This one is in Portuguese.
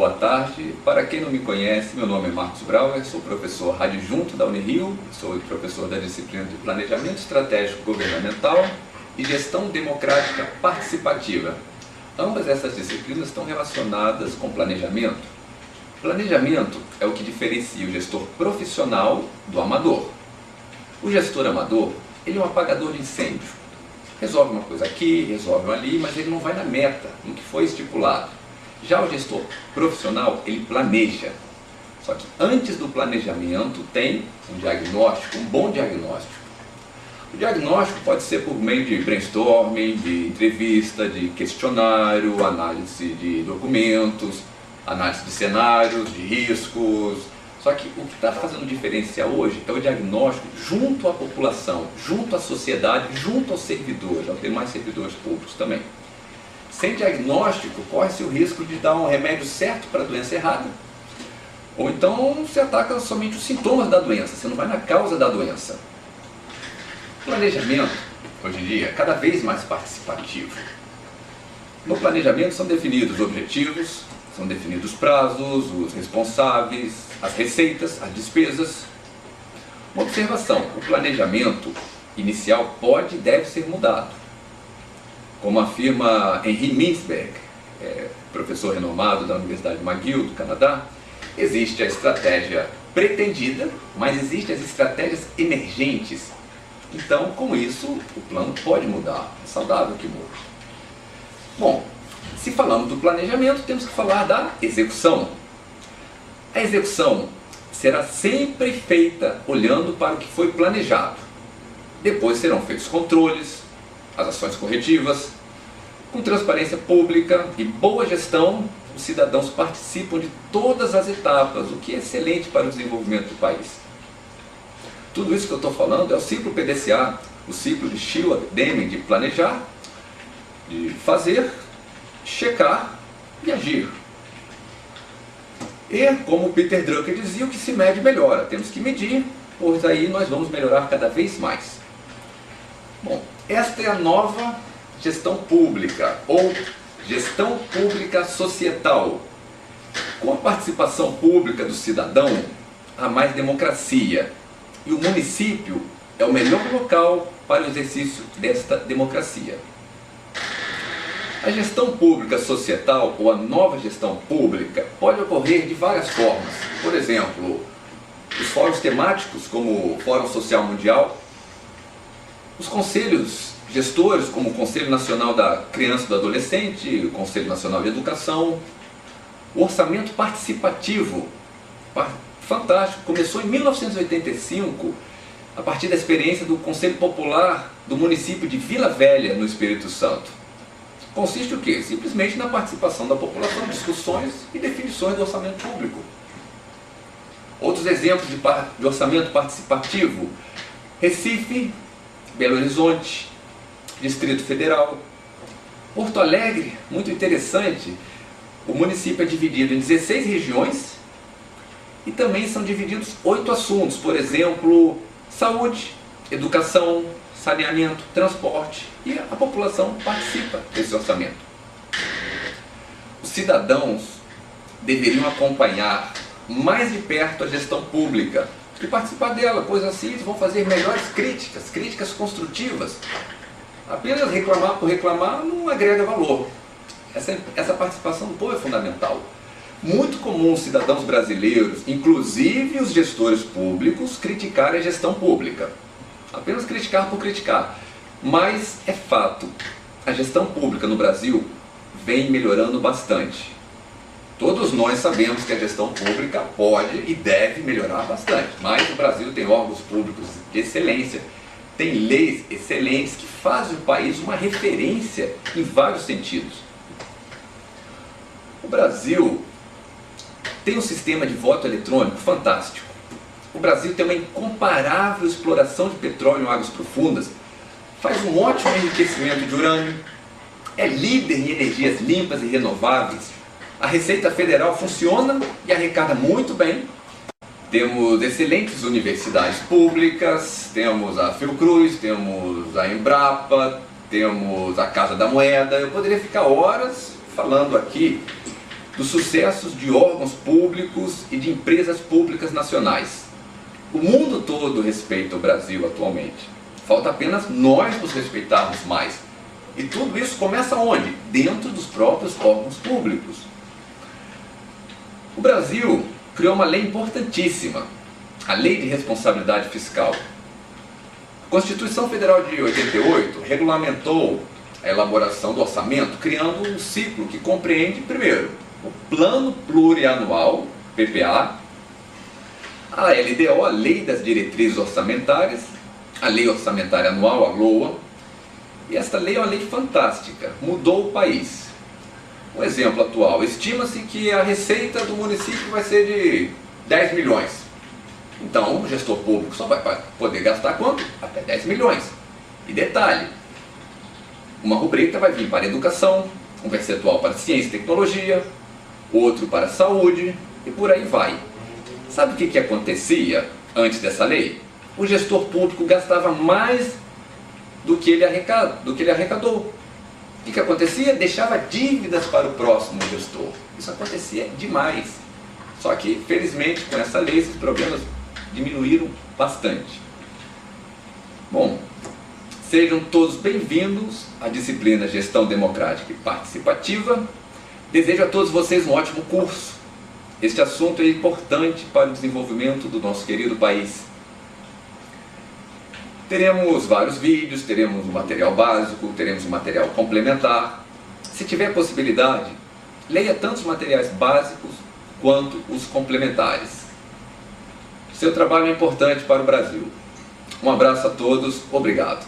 boa tarde. Para quem não me conhece, meu nome é Marcos Brauer, sou professor adjunto da Unirio, sou professor da disciplina de Planejamento Estratégico Governamental e Gestão Democrática Participativa. Ambas essas disciplinas estão relacionadas com planejamento. Planejamento é o que diferencia o gestor profissional do amador. O gestor amador, ele é um apagador de incêndio. Resolve uma coisa aqui, resolve uma ali, mas ele não vai na meta, no que foi estipulado. Já o gestor profissional, ele planeja. Só que antes do planejamento tem um diagnóstico, um bom diagnóstico. O diagnóstico pode ser por meio de brainstorming, de entrevista, de questionário, análise de documentos, análise de cenários, de riscos. Só que o que está fazendo diferencial hoje é o diagnóstico junto à população, junto à sociedade, junto aos servidores, aos demais servidores públicos também. Sem diagnóstico, corre-se o risco de dar um remédio certo para a doença errada. Ou então você ataca somente os sintomas da doença, você não vai na causa da doença. O planejamento, hoje em dia, é cada vez mais participativo. No planejamento são definidos objetivos, são definidos prazos, os responsáveis, as receitas, as despesas. Uma observação, o planejamento inicial pode e deve ser mudado. Como afirma Henri Mintzberg, professor renomado da Universidade McGill, do Canadá, existe a estratégia pretendida, mas existem as estratégias emergentes. Então, com isso, o plano pode mudar, é saudável que mude. Bom, se falamos do planejamento, temos que falar da execução. A execução será sempre feita olhando para o que foi planejado. Depois serão feitos controles, as ações corretivas. Com transparência pública e boa gestão, os cidadãos participam de todas as etapas, o que é excelente para o desenvolvimento do país. Tudo isso que eu estou falando é o ciclo PDCA, o ciclo de Shiller-Deming de planejar, de fazer, checar e agir. E, como Peter Drucker dizia, o que se mede melhora. Temos que medir, pois aí nós vamos melhorar cada vez mais. Bom, esta é a nova gestão pública, ou gestão pública societal. Com a participação pública do cidadão, há mais democracia. E o município é o melhor local para o exercício desta democracia. A gestão pública societal, ou a nova gestão pública, pode ocorrer de várias formas. Por exemplo, os fóruns temáticos, como o Fórum Social Mundial, os conselhos gestores, como o Conselho Nacional da Criança e do Adolescente, o Conselho Nacional de Educação, o orçamento participativo, fantástico, começou em 1985, a partir da experiência do Conselho Popular do município de Vila Velha, no Espírito Santo. Consiste o quê? Simplesmente na participação da população, discussões e definições do orçamento público. Outros exemplos de orçamento participativo: Recife, Belo Horizonte, Distrito Federal. Porto Alegre, muito interessante, o município é dividido em 16 regiões e também são divididos 8 assuntos, por exemplo, saúde, educação, saneamento, transporte, e a população participa desse orçamento. Os cidadãos deveriam acompanhar mais de perto a gestão pública e participar dela, pois assim eles vão fazer melhores críticas construtivas. Apenas reclamar por reclamar não agrega valor. Essa participação do povo é fundamental. Muito comum os cidadãos brasileiros, inclusive os gestores públicos, criticarem a gestão pública. Apenas criticar por criticar. Mas é fato, a gestão pública no Brasil vem melhorando bastante. Todos nós sabemos que a gestão pública pode e deve melhorar bastante, mas o Brasil tem órgãos públicos de excelência, tem leis excelentes que fazem o país uma referência em vários sentidos. O Brasil tem um sistema de voto eletrônico fantástico. O Brasil tem uma incomparável exploração de petróleo em águas profundas, faz um ótimo enriquecimento de urânio, é líder em energias limpas e renováveis. A Receita Federal funciona e arrecada muito bem. Temos excelentes universidades públicas, temos a Fiocruz, temos a Embrapa, temos a Casa da Moeda. Eu poderia ficar horas falando aqui dos sucessos de órgãos públicos e de empresas públicas nacionais. O mundo todo respeita o Brasil atualmente. Falta apenas nós nos respeitarmos mais. E tudo isso começa onde? Dentro dos próprios órgãos públicos. O Brasil criou uma lei importantíssima, a Lei de Responsabilidade Fiscal. A Constituição Federal de 88 regulamentou a elaboração do orçamento, criando um ciclo que compreende, primeiro, o Plano Plurianual, PPA, a LDO, a Lei das Diretrizes Orçamentárias, a Lei Orçamentária Anual, a LOA, e esta lei é uma lei fantástica, mudou o país. Um exemplo atual, estima-se que a receita do município vai ser de 10 milhões. Então o gestor público só vai poder gastar quanto? Até 10 milhões. E detalhe, uma rubrica vai vir para a educação, um percentual para ciência e tecnologia, outro para a saúde e por aí vai. Sabe o que acontecia antes dessa lei? O gestor público gastava mais do que ele arrecadou. O que acontecia? Deixava dívidas para o próximo gestor. Isso acontecia demais. Só que, felizmente, com essa lei, esses problemas diminuíram bastante. Bom, sejam todos bem-vindos à disciplina Gestão Democrática e Participativa. Desejo a todos vocês um ótimo curso. Este assunto é importante para o desenvolvimento do nosso querido país. Teremos vários vídeos, teremos um material básico, teremos um material complementar. Se tiver possibilidade, leia tanto os materiais básicos quanto os complementares. Seu trabalho é importante para o Brasil. Um abraço a todos, obrigado.